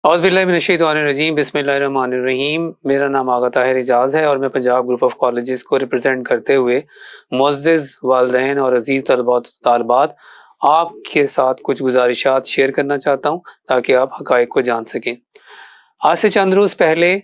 औज़ बिल्लाहि मिनश्शैतानिर्रजीम बिस्मिल्लाहिर्रहमानिर्रहीम। मेरा नाम आगा ताहिर एजाज़ है और मैं पंजाब ग्रुप ऑफ कॉलेजेस को रिप्रेजेंट करते हुए मुअज़्ज़िज़ वालिदैन और अज़ीज़ तलबा व तालिबात आपके साथ कुछ गुज़ारिशात शेयर करना चाहता हूँ ताकि आप हक़ाइक़ को जान सकें। आज से चंद रोज़ पहले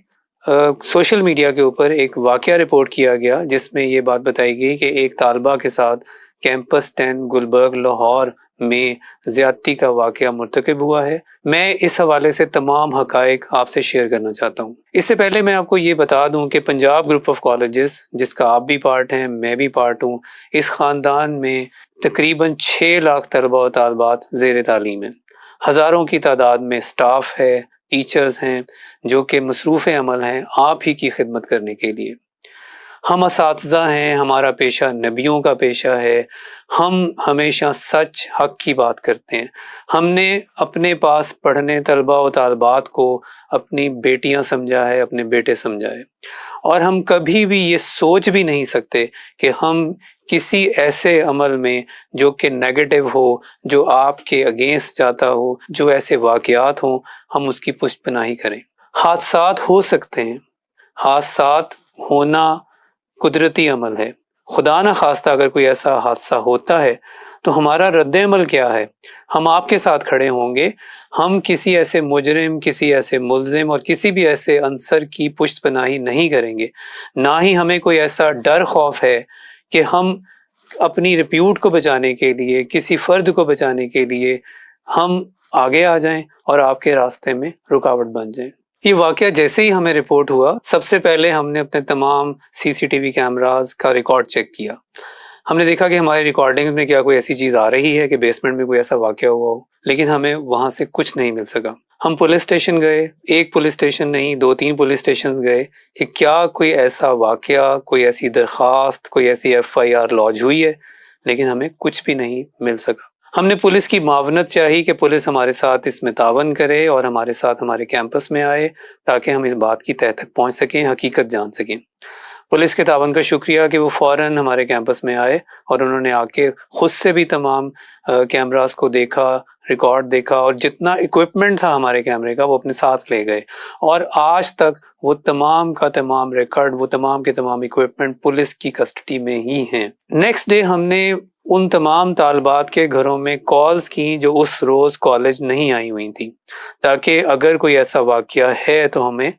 सोशल मीडिया के ऊपर एक वाक़या रिपोर्ट किया गया जिसमें ये बात बताई गई कि एक तालिबा के साथ कैंपस 10 गुलबर्ग लाहौर में ज़्यादती का वाक़या मुर्तकिब हुआ है। मैं इस हवाले से तमाम हक़ाइक़ आपसे शेयर करना चाहता हूँ। इससे पहले मैं आपको ये बता दूँ कि पंजाब ग्रुप ऑफ कॉलेजेस जिसका आप भी पार्ट हैं, मैं भी पार्ट हूँ, इस ख़ानदान में तकरीबन 6 लाख तलबा व तालिबात ज़ेर तालीम हैं। हज़ारों की तादाद में स्टाफ है, टीचर्स हैं जो कि मसरूफ़ अमल हैं आप ही की खिदमत करने के लिए। हम असातिज़ा हैं, हमारा पेशा नबियों का पेशा है, हम हमेशा सच हक़ की बात करते हैं। हमने अपने पास पढ़ने तलबा व तालिबात को अपनी बेटियां समझा है, अपने बेटे समझा है और हम कभी भी ये सोच भी नहीं सकते कि हम किसी ऐसे अमल में जो कि नेगेटिव हो, जो आपके अगेंस्ट जाता हो, जो ऐसे वाक़यात हों, हम उसकी पुष्टपनाही करें। हादसात हो सकते हैं, हादसात होना कुदरती अमल है। खुदा न खास्ता अगर कोई ऐसा हादसा होता है तो हमारा रद्द अमल क्या है? हम आपके साथ खड़े होंगे, हम किसी ऐसे मुजरिम, किसी ऐसे मुल्जिम और किसी भी ऐसे अंसर की पुष्टपनाही नहीं करेंगे। ना ही हमें कोई ऐसा डर खौफ है कि हम अपनी रिप्यूट को बचाने के लिए, किसी फ़र्द को बचाने के लिए हम आगे आ जाएं और आपके रास्ते में रुकावट बन जाएं। ये वाक़या जैसे ही हमें रिपोर्ट हुआ, सबसे पहले हमने अपने तमाम सीसीटीवी कैमरास का रिकॉर्ड चेक किया। हमने देखा कि हमारी रिकॉर्डिंग्स में क्या कोई ऐसी चीज़ आ रही है कि बेसमेंट में कोई ऐसा वाक़या हुआ हो, लेकिन हमें वहाँ से कुछ नहीं मिल सका। हम पुलिस स्टेशन गए, एक पुलिस स्टेशन नहीं 2-3 पुलिस स्टेशन गए कि क्या कोई ऐसा वाक़या, कोई ऐसी दरख्वास्त, कोई ऐसी FIR लॉन्च हुई है, लेकिन हमें कुछ भी नहीं मिल सका। हमने पुलिस की मावनत चाही कि पुलिस हमारे साथ इसमें तावन करे और हमारे साथ हमारे कैंपस में आए ताकि हम इस बात की तह तक पहुंच सकें, हकीकत जान सकें। पुलिस के तावन का शुक्रिया कि वो फ़ौरन हमारे कैंपस में आए और उन्होंने आके खुद से भी तमाम कैमरास को देखा, रिकॉर्ड देखा और जितना इक्विपमेंट था हमारे कैमरे का वो अपने साथ ले गए और आज तक वो तमाम का तमाम रिकॉर्ड, वो तमाम के तमाम इक्विपमेंट पुलिस की कस्टडी में ही हैं। नेक्स्ट डे हमने उन तमाम तालिबात के घरों में कॉल्स की जो उस रोज़ कॉलेज नहीं आई हुई थी, ताकि अगर कोई ऐसा वाक़या है तो हमें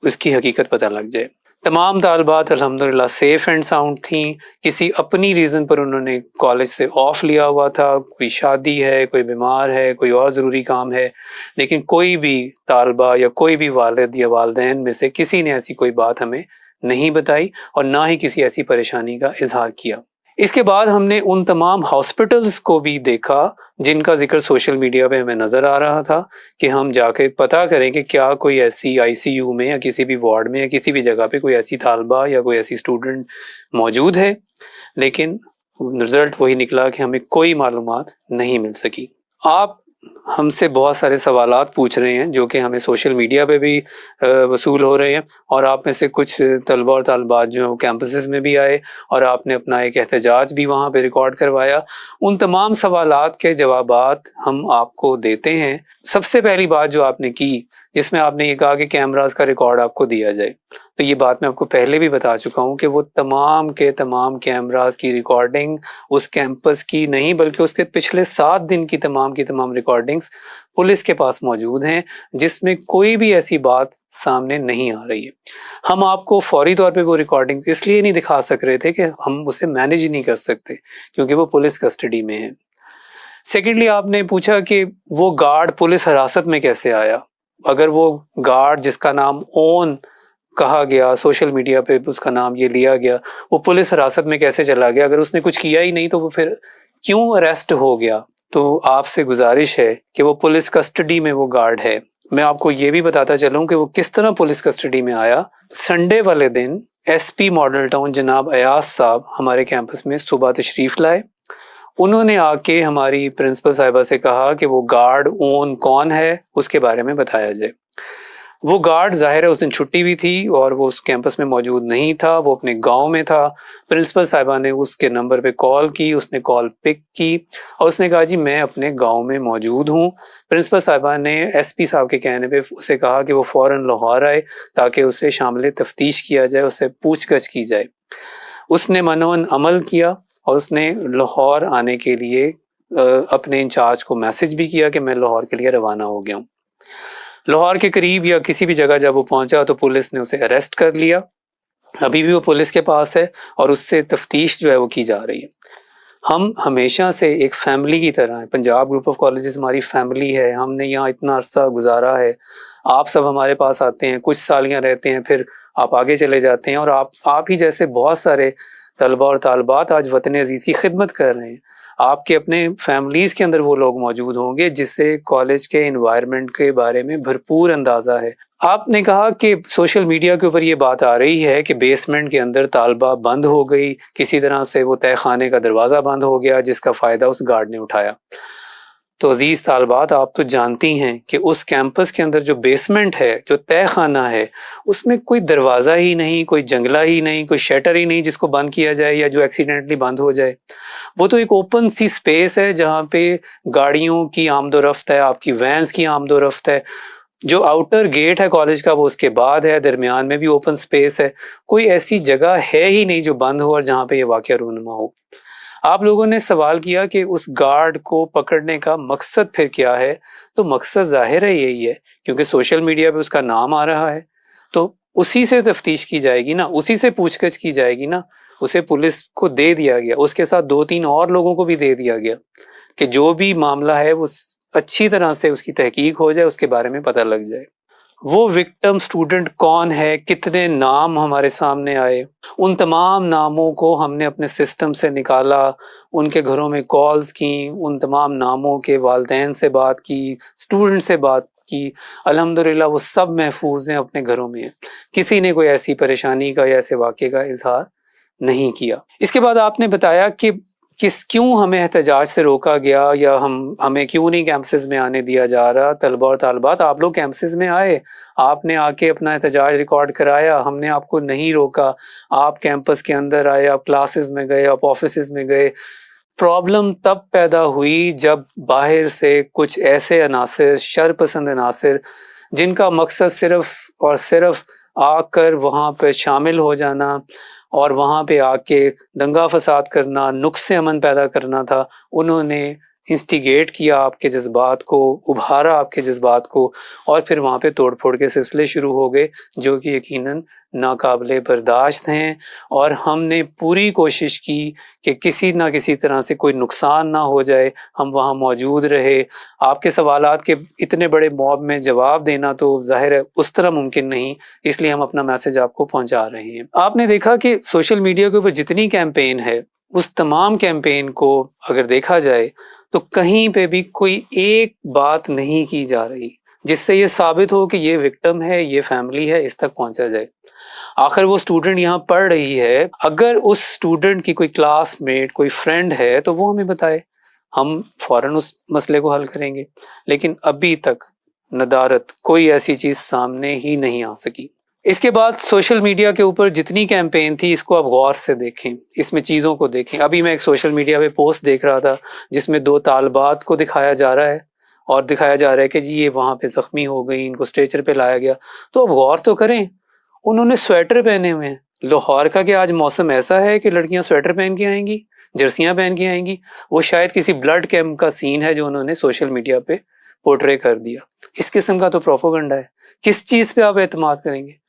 उसकी हकीकत पता लग जाए। तमाम तालिबात अल्हम्दुलिल्लाह सेफ़ एंड साउंड थीं। किसी अपनी रीज़न पर उन्होंने कॉलेज से ऑफ लिया हुआ था, कोई शादी है, कोई बीमार है, कोई और ज़रूरी काम है, लेकिन कोई भी तालिबा या कोई भी वालिद या वालिदैन में से किसी ने ऐसी कोई बात हमें नहीं बताई और ना ही किसी ऐसी परेशानी का इज़हार किया। इसके बाद हमने उन तमाम हॉस्पिटल्स को भी देखा जिनका जिक्र सोशल मीडिया पे हमें नज़र आ रहा था कि हम जाके पता करें कि क्या कोई ऐसी ICU में या किसी भी वार्ड में या किसी भी जगह पे कोई ऐसी तालिबा या कोई ऐसी स्टूडेंट मौजूद है, लेकिन रिज़ल्ट वही निकला कि हमें कोई मालूमात नहीं मिल सकी। आप हमसे बहुत सारे सवालात पूछ रहे हैं जो कि हमें सोशल मीडिया पे भी वसूल हो रहे हैं और आप में से कुछ तलबा और तालिबात जो हैं वो कैंपसेस में भी आए और आपने अपना एक एहतजाज भी वहाँ पे रिकॉर्ड करवाया। उन तमाम सवालात के जवाबात हम आपको देते हैं। सबसे पहली बात जो आपने की, जिसमें आपने ये कहा कि कैमरास का रिकॉर्ड आपको दिया जाए, तो ये बात मैं आपको पहले भी बता चुका हूँ कि वो तमाम के तमाम कैमरास की रिकॉर्डिंग उस कैंपस की नहीं बल्कि उसके पिछले 7 दिन की तमाम रिकॉर्डिंग्स पुलिस के पास मौजूद हैं, जिसमें कोई भी ऐसी बात सामने नहीं आ रही है। हम आपको फौरी तौर पे वो रिकॉर्डिंग्स इसलिए नहीं दिखा सक रहे थे कि हम उसे मैनेज नहीं कर सकते क्योंकि वो पुलिस कस्टडी में है। सेकेंडली आपने पूछा कि वो गार्ड पुलिस हिरासत में कैसे आया। अगर वो गार्ड जिसका नाम ओन कहा गया, सोशल मीडिया पे उसका नाम ये लिया गया, वो पुलिस हिरासत में कैसे चला गया? अगर उसने कुछ किया ही नहीं तो वो फिर क्यों अरेस्ट हो गया? तो आपसे गुजारिश है कि वो पुलिस कस्टडी में वो गार्ड है। मैं आपको ये भी बताता चलूं कि वो किस तरह पुलिस कस्टडी में आया। संडे वाले दिन SP मॉडल टाउन जनाब अयाज साहब हमारे कैंपस में सुबह तशरीफ लाए। उन्होंने आके हमारी प्रिंसिपल साहिबा से कहा कि वो गार्ड ओन कौन है, उसके बारे में बताया जाए। وہ گارڈ ظاہر ہے اس دن چھٹی بھی تھی اور وہ اس کیمپس میں موجود نہیں تھا، وہ اپنے گاؤں میں تھا۔ پرنسپل صاحبہ نے اس کے نمبر پہ کال کی، اس نے کال پک کی اور اس نے کہا جی میں اپنے گاؤں میں موجود ہوں۔ پرنسپل صاحبہ نے ایس پی صاحب کے کہنے پہ اسے کہا کہ وہ فوراً لاہور آئے تاکہ اسے شامل تفتیش کیا جائے، اس سے پوچھ گچھ کی جائے۔ اس نے منون عمل کیا اور اس نے لاہور آنے کے لیے اپنے انچارج کو میسج بھی کیا کہ میں لاہور کے لیے روانہ ہو گیا ہوں۔ لاہور کے قریب یا کسی بھی جگہ جب وہ پہنچا تو پولیس نے اسے اریسٹ کر لیا، ابھی بھی وہ پولیس کے پاس ہے اور اس سے تفتیش جو ہے وہ کی جا رہی ہے۔ ہم ہمیشہ سے ایک فیملی کی طرح ہیں، پنجاب گروپ آف کالجز ہماری فیملی ہے، ہم نے یہاں اتنا عرصہ گزارا ہے، آپ سب ہمارے پاس آتے ہیں، کچھ سال یہاں رہتے ہیں، پھر آپ آگے چلے جاتے ہیں اور آپ ہی جیسے بہت سارے طلبہ اور طالبات آج وطن عزیز کی خدمت کر رہے ہیں۔ آپ کے اپنے فیملیز کے اندر وہ لوگ موجود ہوں گے جس سے کالج کے انوائرمنٹ کے بارے میں بھرپور اندازہ ہے۔ آپ نے کہا کہ سوشل میڈیا کے اوپر یہ بات آ رہی ہے کہ بیسمنٹ کے اندر طالبہ بند ہو گئی، کسی طرح سے وہ تہہ خانے کا دروازہ بند ہو گیا جس کا فائدہ اس گارڈ نے اٹھایا۔ تو عزیز طالبات، آپ تو جانتی ہیں کہ اس کیمپس کے اندر جو بیسمنٹ ہے، جو تہہ خانہ ہے، اس میں کوئی دروازہ ہی نہیں، کوئی جنگلہ ہی نہیں، کوئی شٹر ہی نہیں جس کو بند کیا جائے یا جو ایکسیڈنٹلی بند ہو جائے۔ وہ تو ایک اوپن سی سپیس ہے جہاں پہ گاڑیوں کی آمد و رفت ہے، آپ کی وینز کی آمد و رفت ہے۔ جو آؤٹر گیٹ ہے کالج کا وہ اس کے بعد ہے، درمیان میں بھی اوپن سپیس ہے، کوئی ایسی جگہ ہے ہی نہیں جو بند ہو اور جہاں پہ یہ واقعہ رونما ہو۔ آپ لوگوں نے سوال کیا کہ اس گارڈ کو پکڑنے کا مقصد پھر کیا ہے، تو مقصد ظاہر ہے یہی ہے، کیونکہ سوشل میڈیا پہ اس کا نام آ رہا ہے تو اسی سے تفتیش کی جائے گی نا، اسی سے پوچھ گچھ کی جائے گی نا۔ اسے پولیس کو دے دیا گیا، اس کے ساتھ 2-3 اور لوگوں کو بھی دے دیا گیا کہ جو بھی معاملہ ہے وہ اچھی طرح سے اس کی تحقیق ہو جائے، اس کے بارے میں پتہ لگ جائے۔ وہ وکٹم سٹوڈنٹ کون ہے، کتنے نام ہمارے سامنے آئے، ان تمام ناموں کو ہم نے اپنے سسٹم سے نکالا، ان کے گھروں میں کالز کی، ان تمام ناموں کے والدین سے بات کی، اسٹوڈنٹ سے بات کی، الحمدللہ وہ سب محفوظ ہیں، اپنے گھروں میں ہیں، کسی نے کوئی ایسی پریشانی کا یا ایسے واقعے کا اظہار نہیں کیا۔ اس کے بعد آپ نے بتایا کہ کیوں ہمیں احتجاج سے روکا گیا یا ہمیں کیوں نہیں کیمپسز میں آنے دیا جا رہا۔ طلبہ اور طالبات، آپ لوگ کیمپسز میں آئے، آپ نے آ کے اپنا احتجاج ریکارڈ کرایا، ہم نے آپ کو نہیں روکا۔ آپ کیمپس کے اندر آئے، آپ کلاسز میں گئے، آپ آفیسز میں گئے۔ پرابلم تب پیدا ہوئی جب باہر سے کچھ ایسے عناصر، شر پسند عناصر، جن کا مقصد صرف اور صرف آ کر وہاں پہ شامل ہو جانا اور وہاں پہ آ کے دنگا فساد کرنا، نقص امن پیدا کرنا تھا، انہوں نے انسٹیگیٹ کیا آپ کے جذبات کو، ابھارا آپ کے جذبات کو، اور پھر وہاں پہ توڑ پھوڑ کے سلسلے شروع ہو گئے جو کہ یقیناً ناقابل برداشت ہیں۔ اور ہم نے پوری کوشش کی کہ کسی نہ کسی طرح سے کوئی نقصان نہ ہو جائے، ہم وہاں موجود رہے۔ آپ کے سوالات کے اتنے بڑے موب میں جواب دینا تو ظاہر ہے اس طرح ممکن نہیں، اس لیے ہم اپنا میسج آپ کو پہنچا رہے ہیں۔ آپ نے دیکھا کہ سوشل میڈیا کے اوپر جتنی کیمپین ہے، اس تمام کیمپین کو اگر دیکھا جائے تو کہیں پہ بھی کوئی ایک بات نہیں کی جا رہی جس سے یہ ثابت ہو کہ یہ وکٹم ہے، یہ فیملی ہے، اس تک پہنچا جائے۔ آخر وہ اسٹوڈنٹ یہاں پڑھ رہی ہے، اگر اس اسٹوڈنٹ کی کوئی کلاس میٹ، کوئی فرینڈ ہے تو وہ ہمیں بتائے، ہم فوراً اس مسئلے کو حل کریں گے۔ لیکن ابھی تک ندارت کوئی ایسی چیز سامنے ہی نہیں آ سکی۔ اس کے بعد سوشل میڈیا کے اوپر جتنی کیمپین تھی، اس کو آپ غور سے دیکھیں، اس میں چیزوں کو دیکھیں۔ ابھی میں ایک سوشل میڈیا پہ پوسٹ دیکھ رہا تھا جس میں 2 طالبات کو دکھایا جا رہا ہے اور دکھایا جا رہا ہے کہ جی یہ وہاں پہ زخمی ہو گئی، ان کو اسٹریچر پہ لایا گیا۔ تو اب غور تو کریں، انہوں نے سویٹر پہنے ہوئے ہیں۔ لاہور کا کہ آج موسم ایسا ہے کہ لڑکیاں سویٹر پہن کے آئیں گی، جرسیاں پہن کے آئیں گی۔ وہ شاید کسی بلڈ کیمپ کا سین ہے جو انہوں نے سوشل میڈیا پہ پورٹرے کر دیا۔ اس قسم کا تو پروپیگنڈا ہے، کس چیز پہ آپ اعتماد کریں گے؟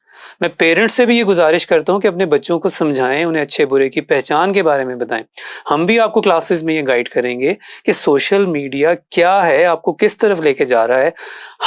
میں پیرنٹس سے بھی یہ گزارش کرتا ہوں کہ اپنے بچوں کو سمجھائیں، انہیں اچھے برے کی پہچان کے بارے میں بتائیں۔ ہم بھی آپ کو کلاسز میں یہ گائیڈ کریں گے کہ سوشل میڈیا کیا ہے، آپ کو کس طرف لے کے جا رہا ہے۔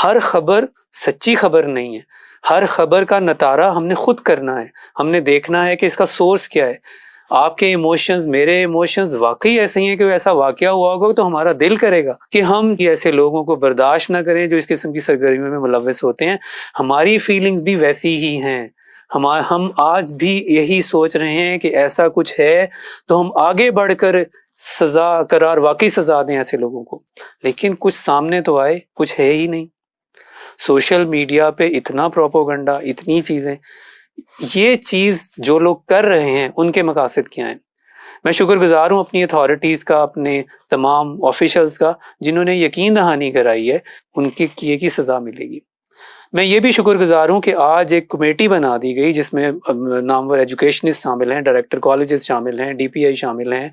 ہر خبر سچی خبر نہیں ہے، ہر خبر کا نتارہ ہم نے خود کرنا ہے، ہم نے دیکھنا ہے کہ اس کا سورس کیا ہے۔ آپ کے ایموشنز، میرے ایموشنز واقعی ایسے ہی ہیں کہ ایسا واقعہ ہوا ہوگا تو ہمارا دل کرے گا کہ ہم ایسے لوگوں کو برداشت نہ کریں جو اس قسم کی سرگرمیوں میں ملوث ہوتے ہیں۔ ہماری فیلنگز بھی ویسی ہی ہیں، ہم آج بھی یہی سوچ رہے ہیں کہ ایسا کچھ ہے تو ہم آگے بڑھ کر سزا قرار واقعی سزا دیں ایسے لوگوں کو، لیکن کچھ سامنے تو آئے، کچھ ہے ہی نہیں۔ सोशल मीडिया पे इतना प्रोपोगंडा, इतनी चीज़ें, ये चीज़ जो लोग कर रहे हैं उनके मकासद क्या हैं? मैं शुक्रगुजार हूँ अपनी अथॉरिटीज़ का, अपने तमाम ऑफिशल्स का, जिन्होंने यकीन दहानी कराई है, उनके किए की सज़ा मिलेगी। मैं ये भी शुक्रगुजार हूँ कि आज एक कमेटी बना दी गई जिसमें नामवर एजुकेशनिस्ट शामिल हैं, डायरेक्टर कॉलेजेस शामिल हैं, DPI शामिल हैं,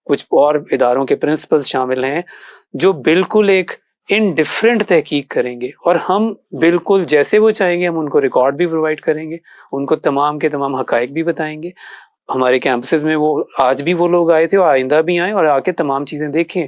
कुछ और इदारों के प्रिंसिपल्स शामिल हैं, जो बिल्कुल एक इनडिफरेंट तहकीक करेंगे और हम बिल्कुल जैसे वो चाहेंगे हम उनको रिकॉर्ड भी प्रोवाइड करेंगे, उनको तमाम के तमाम हकाइक भी बताएंगे। हमारे कैंपसेस में वो आज भी वो लोग आए थे और आइंदा भी आए और आके तमाम चीज़ें देखें।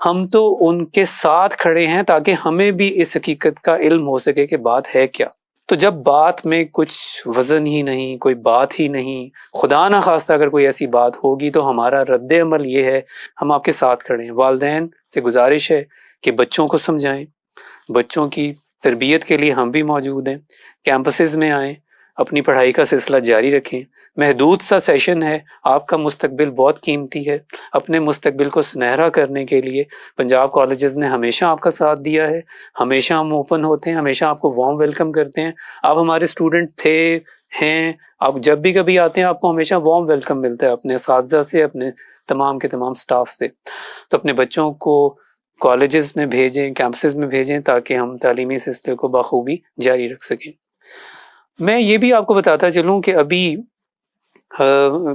हम तो उनके साथ खड़े हैं ताकि हमें भी इस हकीकत का इल्म हो सके कि बात है क्या। तो जब बात में कुछ वज़न ही नहीं, कोई बात ही नहीं, खुदा ना खास्ता अगर कोई ऐसी बात होगी तो हमारा रद्द अमल ये है, हम आपके साथ खड़े हैं। वालिदैन से गुजारिश है कि बच्चों को समझाएं, बच्चों की तरबियत के लिए हम भी मौजूद हैं। कैंपसेस में आएँ, अपनी पढ़ाई का सिलसिला जारी रखें। महदूद सा सेशन है, आपका मुस्तकबिल बहुत कीमती है। अपने मुस्तकबिल को सुनहरा करने के लिए पंजाब कॉलेजेस ने हमेशा आपका साथ दिया है, हमेशा हम ओपन होते हैं, हमेशा आपको वार्म वेलकम करते हैं। आप हमारे स्टूडेंट थे, हैं, आप जब भी कभी आते हैं आपको हमेशा वार्म वेलकम मिलता है अपने असातिज़ा से, अपने तमाम के तमाम स्टाफ से। तो अपने बच्चों को कॉलेजेस में भेजें, कैंपसेस में भेजें ताकि हम तालीमी सिलसिले को बखूबी जारी रख सकें। मैं ये भी आपको बताता चलूँ कि अभी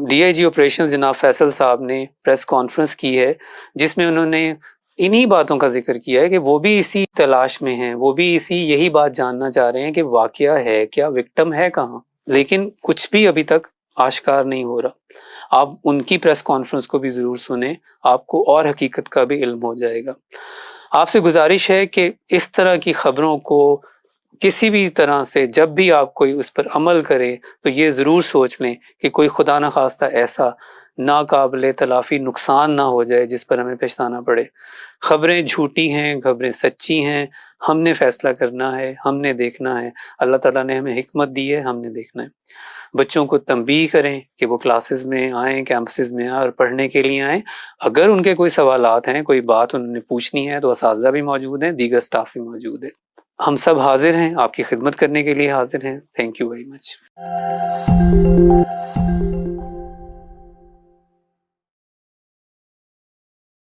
DIG ऑपरेशन जनाब फैसल साहब ने प्रेस कॉन्फ्रेंस की है जिसमें उन्होंने इन्हीं बातों का जिक्र किया है कि वो भी इसी तलाश में हैं, वो भी यही बात जानना चाह रहे हैं कि वाकया है क्या, विक्टिम है कहाँ, लेकिन कुछ भी अभी तक आश्कार नहीं हो रहा। आप उनकी प्रेस कॉन्फ्रेंस को भी ज़रूर सुने, आपको और हकीकत का भी इल्म हो जाएगा। आपसे गुजारिश है कि इस तरह की खबरों को किसी भी तरह से जब भी आप कोई उस पर अमल करें तो ये ज़रूर सोच लें कि कोई खुदा न खास्ता ऐसा नाकाबिले तलाफ़ी नुकसान ना हो जाए जिस पर हमें पछताना पड़े। खबरें झूठी हैं, खबरें सच्ची हैं, हमने फ़ैसला करना है, हमने देखना है। अल्लाह ताला ने हमें हिकमत दी है, हमने देखना है। बच्चों को तंबीह करें कि वो क्लासेस में आएँ, कैंपसेस में आएँ और पढ़ने के लिए आएँ। अगर उनके कोई सवालात हैं, कोई बात उन्होंने पूछनी है तो असातिज़ा भी मौजूद हैं, दीगर स्टाफ भी मौजूद है। हम सब हाजिर हैं, आपकी खिदमत करने के लिए हाजिर हैं। Thank you very much.